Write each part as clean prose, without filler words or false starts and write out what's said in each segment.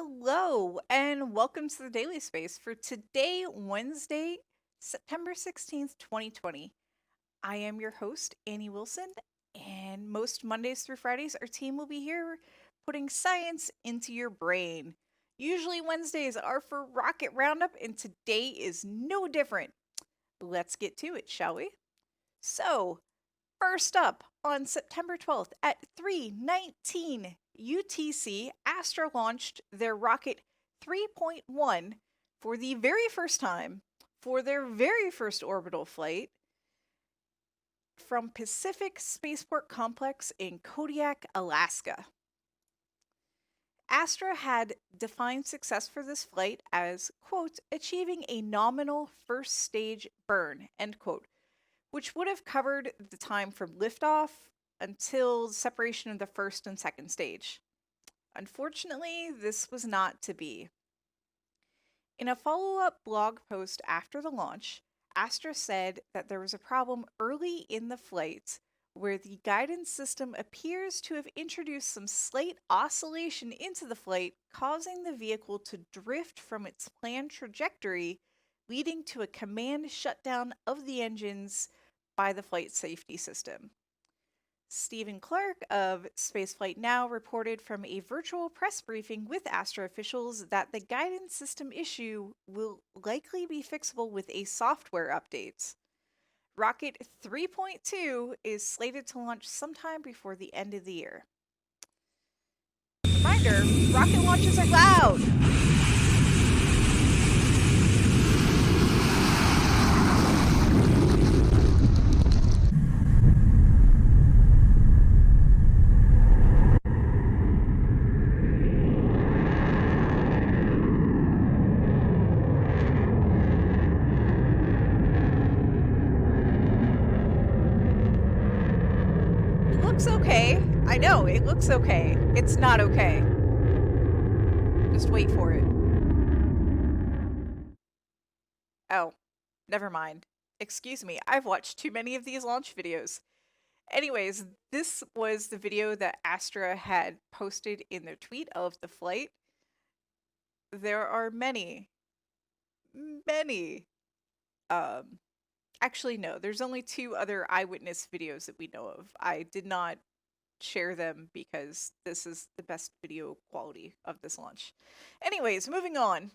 Hello, and welcome to the Daily Space for today, Wednesday, September 16th, 2020. I am your host, Annie Wilson, and most Mondays through Fridays, our team will be here putting science into your brain. Usually, Wednesdays are for Rocket Roundup, and today is no different. Let's get to it, shall we? So, first up, on September 12th at 3:19 UTC, Astra launched their Rocket 3.1 for the very first time for their very first orbital flight from Pacific Spaceport Complex in Kodiak, Alaska. Astra had defined success for this flight as, quote, achieving a nominal first stage burn, end quote, which would have covered the time from liftoff until separation of the first and second stage. Unfortunately, this was not to be. In a follow up blog post after the launch, Astra said that there was a problem early in the flight where the guidance system appears to have introduced some slight oscillation into the flight, causing the vehicle to drift from its planned trajectory, leading to a command shutdown of the engines by the flight safety system. Stephen Clark of Spaceflight Now reported from a virtual press briefing with Astra officials that the guidance system issue will likely be fixable with a software update. Rocket 3.2 is slated to launch sometime before the end of the year. Reminder, rocket launches are loud! Looks okay. I know, it looks okay. It's not okay. Just wait for it. Oh, never mind. Excuse me, I've watched too many of these launch videos. Anyways, this was the video that Astra had posted in their tweet of the flight. There are many, um, actually, no, there's only two other eyewitness videos that we know of. I did not share them because this is the best video quality of this launch. Anyways, moving on.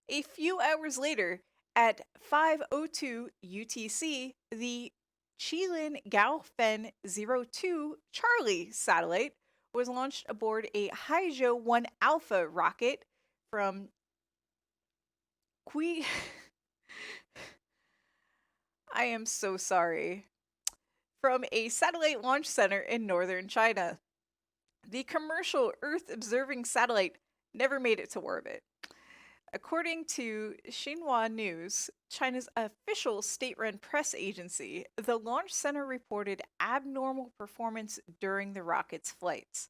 A few hours later, at 5:02 UTC, the Qilin Gaofen 02 Charlie satellite was launched aboard a Haizhou 1 Alpha rocket from Kui. I am so sorry. From a satellite launch center in northern China. The commercial Earth observing satellite never made it to orbit. According to Xinhua News, China's official state-run press agency, the launch center reported abnormal performance during the rocket's flights.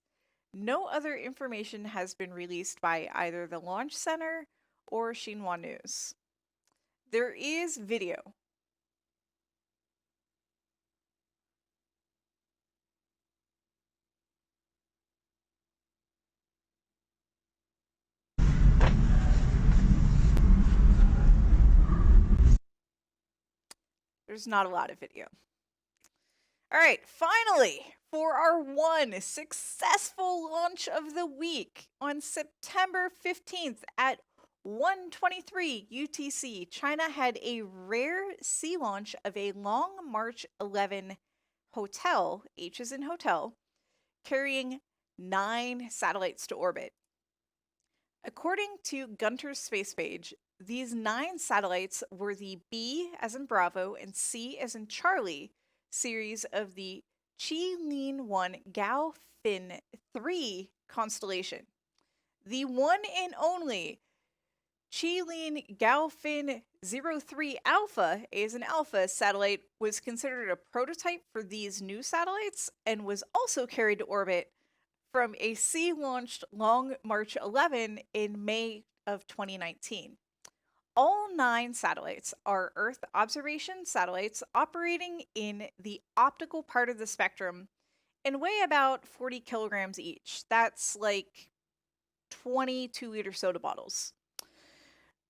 No other information has been released by either the launch center or Xinhua News. There is video. There's not a lot of video. All right, finally, for our one successful launch of the week on September 15th at 1:23 UTC, China had a rare sea launch of a Long March 11 hotel, H is in hotel, carrying 9 satellites to orbit. According to Gunter's space page, these 9 satellites were the B as in Bravo and C as in Charlie series of the Qilin 1 Gaofen 3 constellation. The one and only Qilin Gaofen 03 Alpha, A as in Alpha, satellite was considered a prototype for these new satellites and was also carried to orbit from a sea-launched Long March 11 in May of 2019. All 9 satellites are Earth observation satellites operating in the optical part of the spectrum and weigh about 40 kilograms each. That's like 20 2-liter soda bottles.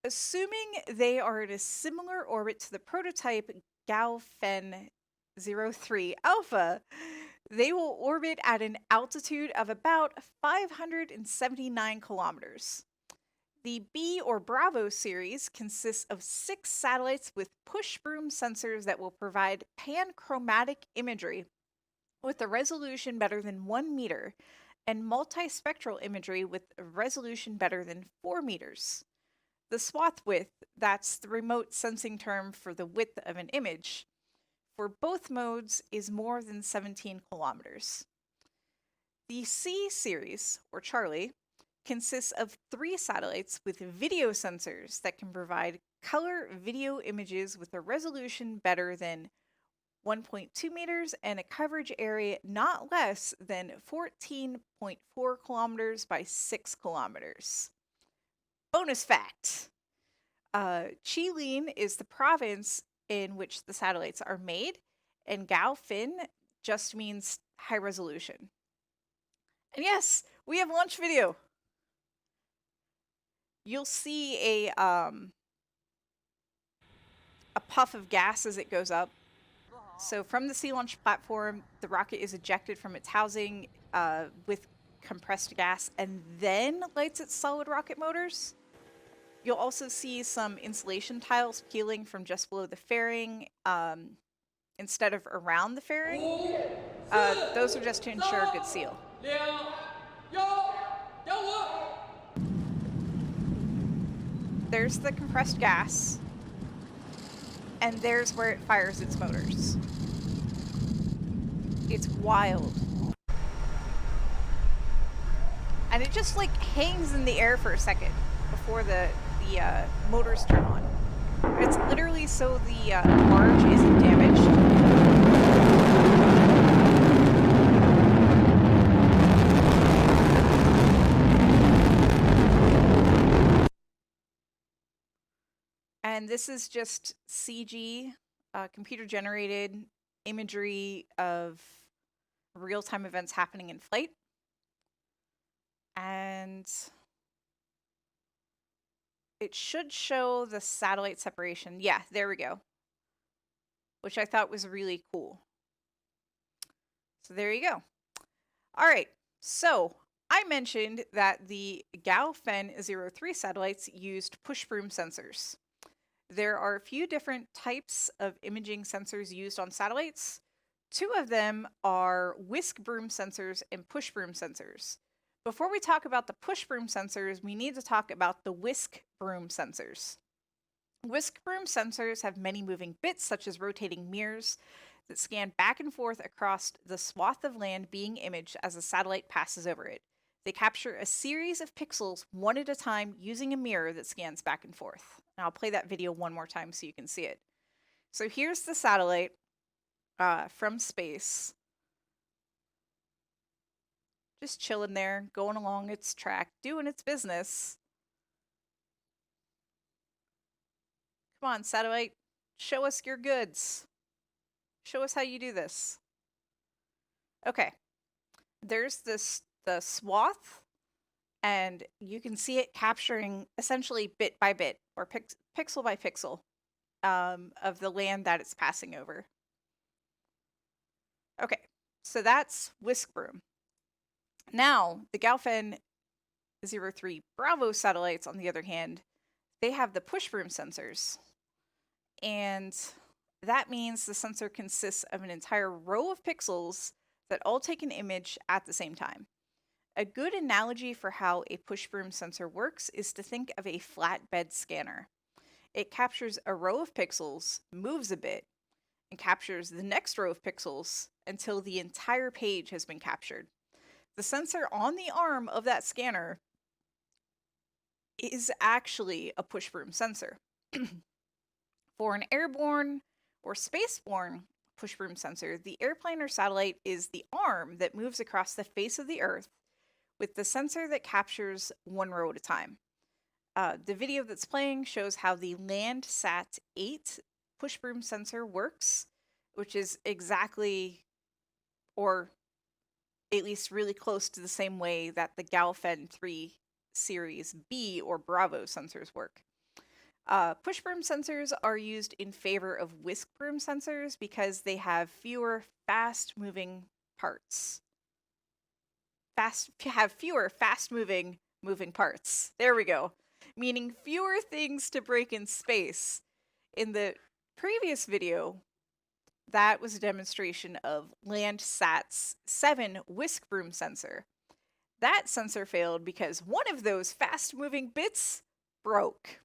Assuming they are in a similar orbit to the prototype Gaofen 03 Alpha, they will orbit at an altitude of about 579 kilometers. The B or Bravo series consists of 6 satellites with push broom sensors that will provide panchromatic imagery with a resolution better than 1 meter and multispectral imagery with a resolution better than 4 meters. The swath width, that's the remote sensing term for the width of an image, for both modes is more than 17 kilometers. The C series, or Charlie, consists of 3 satellites with video sensors that can provide color video images with a resolution better than 1.2 meters and a coverage area not less than 14.4 kilometers by 6 kilometers. Bonus fact, Qilin is the province in which the satellites are made, and Gaofen just means high resolution. And yes, we have launch video. You'll see a puff of gas as it goes up. So from the sea launch platform, the rocket is ejected from its housing with compressed gas and then lights its solid rocket motors. You'll also see some insulation tiles peeling from just below the fairing instead of around the fairing. Those are just to ensure a good seal. There's the compressed gas, and there's where it fires its motors. It's wild. And it just like hangs in the air for a second before the motors turn on. It's literally so the barge isn't damaged. And this is just CG, computer-generated imagery of real-time events happening in flight. And it should show the satellite separation. Yeah, there we go. Which I thought was really cool. So there you go. All right, so I mentioned that the Gaofen 03 satellites used push broom sensors. There are a few different types of imaging sensors used on satellites. 2 of them are whisk broom sensors and push broom sensors. Before we talk about the push broom sensors, we need to talk about the whisk broom sensors. Whisk broom sensors have many moving bits, such as rotating mirrors, that scan back and forth across the swath of land being imaged as a satellite passes over it. They capture a series of pixels one at a time using a mirror that scans back and forth. And I'll play that video one more time so you can see it. So here's the satellite from space. Just chilling there, going along its track, doing its business. Come on, satellite, show us your goods. Show us how you do this. Okay, there's the swath, and you can see it capturing essentially bit by bit, or pixel by pixel, of the land that it's passing over. Okay, so that's whisk broom. Now, the Gaofen 03 Bravo satellites, on the other hand, they have the push broom sensors. And that means the sensor consists of an entire row of pixels that all take an image at the same time. A good analogy for how a push broom sensor works is to think of a flatbed scanner. It captures a row of pixels, moves a bit, and captures the next row of pixels until the entire page has been captured. The sensor on the arm of that scanner is actually a push broom sensor. For an airborne or spaceborne push broom sensor, the airplane or satellite is the arm that moves across the face of the Earth with the sensor that captures one row at a time. The video that's playing shows how the Landsat 8 push broom sensor works, which is exactly, or at least really close to the same way that the Gaofen 3 series B or Bravo sensors work. Push broom sensors are used in favor of whisk broom sensors because they have fewer fast-moving parts. Fewer fast-moving parts. There we go. Meaning fewer things to break in space. In the previous video, that was a demonstration of Landsat's 7 whisk broom sensor. That sensor failed because one of those fast-moving bits broke,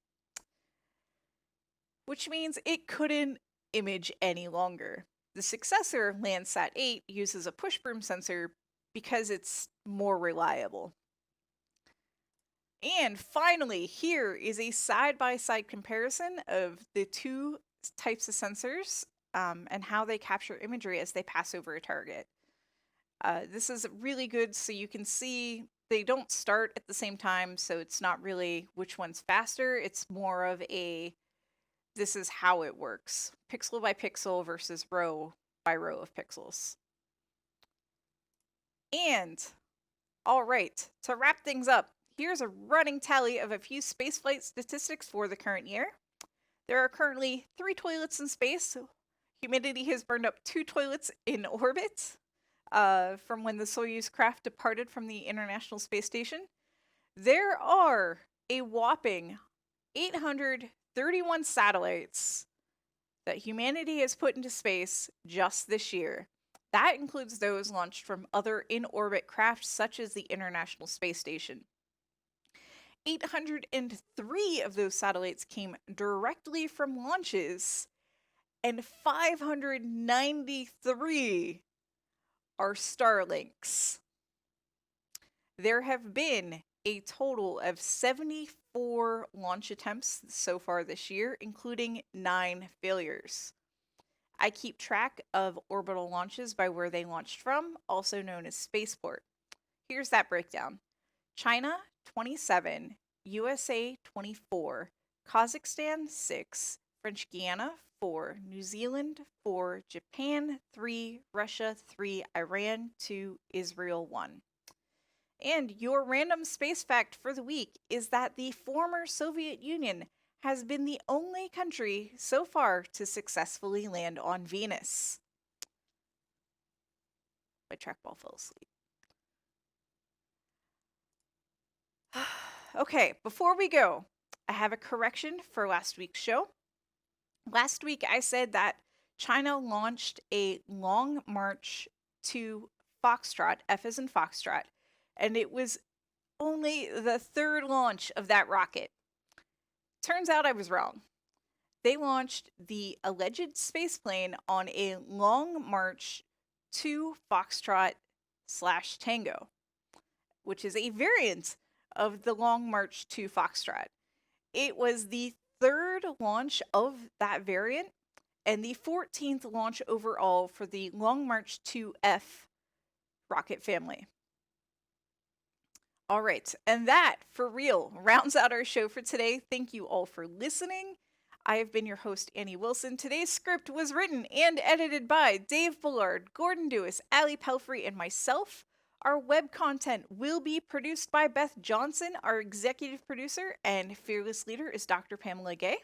which means it couldn't image any longer. The successor, Landsat 8, uses a push broom sensor because it's more reliable. And finally, here is a side-by-side comparison of the two types of sensors and how they capture imagery as they pass over a target. This is really good so you can see they don't start at the same time, so it's not really which one's faster. It's more of a, this is how it works. Pixel by pixel versus row by row of pixels. And, all right, to wrap things up, here's a running tally of a few spaceflight statistics for the current year. There are currently 3 toilets in space. Humanity has burned up 2 toilets in orbit from when the Soyuz craft departed from the International Space Station. There are a whopping 831 satellites that humanity has put into space just this year. That includes those launched from other in-orbit crafts such as the International Space Station. 803 of those satellites came directly from launches, and 593 are Starlinks. There have been a total of 74 launch attempts so far this year, including 9 failures. I keep track of orbital launches by where they launched from, also known as spaceport. Here's that breakdown. China, 27, USA, 24, Kazakhstan, 6, French Guiana, 4, New Zealand, 4, Japan, 3, Russia, 3, Iran, 2, Israel, 1. And your random space fact for the week is that the former Soviet Union has been the only country so far to successfully land on Venus. My trackball fell asleep. Okay, before we go, I have a correction for last week's show. Last week I said that China launched a Long March to Foxtrot, F as in Foxtrot, and it was only the 3rd launch of that rocket. Turns out I was wrong. They launched the alleged spaceplane on a Long March to Foxtrot / Tango, which is a variant of the Long March to Foxtrot. It was the 3rd launch of that variant and the 14th launch overall for the Long March 2F rocket family. All right, and that, for real, rounds out our show for today. Thank you all for listening. I have been your host, Annie Wilson. Today's script was written and edited by Dave Bullard, Gordon Dewis, Allie Pelfrey, and myself. Our web content will be produced by Beth Johnson. Our executive producer and fearless leader is Dr. Pamela Gay.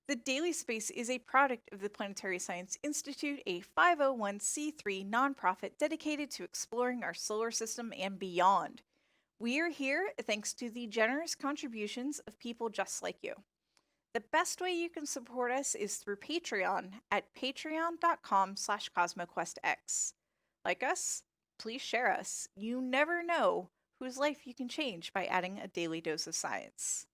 The Daily Space is a product of the Planetary Science Institute, a 501c3 nonprofit dedicated to exploring our solar system and beyond. We are here thanks to the generous contributions of people just like you. The best way you can support us is through Patreon at patreon.com/CosmoQuestX. Like us, please share us. You never know whose life you can change by adding a daily dose of science.